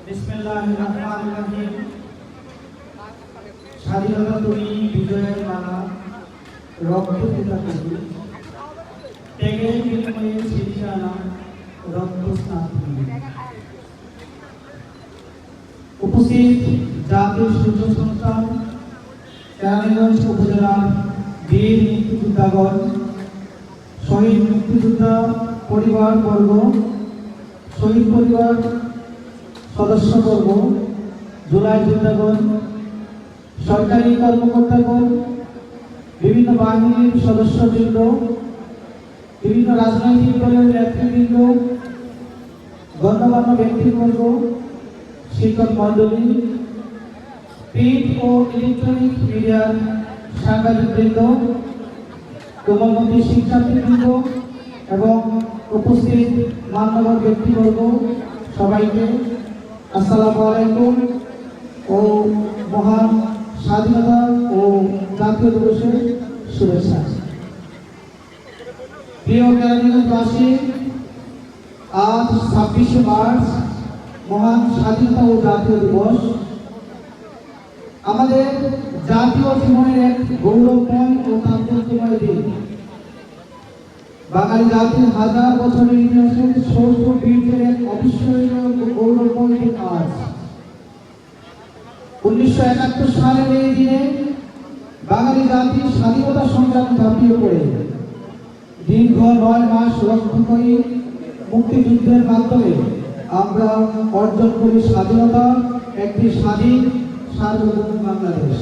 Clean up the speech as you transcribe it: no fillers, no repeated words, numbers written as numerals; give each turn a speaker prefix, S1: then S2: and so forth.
S1: বিসমিল্লাহিররহমানিররহিম। স্বাধীনতা তুমি বিজয়ের মালা, রক্ত পিতা কবি, ত্যাগের বিনিময়ে ছিনিয়ে আনা রক্ত স্নাত তুমি। উপস্থিত জাতীয় সূর্য সন্তান, কেরানীগঞ্জ উপজেলার বীর মুক্তিযোদ্ধাগণ, শহীদ মুক্তিযোদ্ধা পরিবার বর্গ, শহীদ পরিবার সদস্যবর্গ, জুলাই যোদ্ধাগণ, সরকারি কর্মকর্তাগণ, বিভিন্ন বাহিনীর সদস্যবৃন্দ, বিভিন্ন রাজনৈতিক দলের নেতৃবৃন্দ, গণ্যমান্য ব্যক্তিবর্গ, শিক্ষক মণ্ডলী, প্রিন্ট ও ইলেকট্রনিক মিডিয়ার সাংবাদিকবৃন্দ, কোমলমতি শিক্ষার্থীবৃন্দ এবং উপস্থিত মান্যবর ব্যক্তিবর্গ, সবাইকে আসসালামু আলাইকুম ও মহান স্বাধীনতা ও জাতীয় দিবসের শুভেচ্ছা। প্রিয় কেরানীগঞ্জবাসী, আজ 26শে মার্চ মহান স্বাধীনতা ও জাতীয় দিবস। আমাদের জাতীয় জীবনের এক গৌরবময় ও তাৎপর্যময় দিন। বাঙালি জাতির হাজার বছরের ইতিহাসের শৌর্য বীরদের এক অবিস্মরণীয় গৌরবময় দিন আজ। 1971 সালের এই দিনে বাঙালি জাতির স্বাধীনতা সংগ্রাম ঝাঁপিয়ে পড়ে দীর্ঘ 9 মাস রক্তক্ষয়ী মুক্তিযুদ্ধের মাধ্যমে আমরা অর্জন করি স্বাধীনতা, একটি স্বাধীন সার্বভৌম বাংলাদেশ।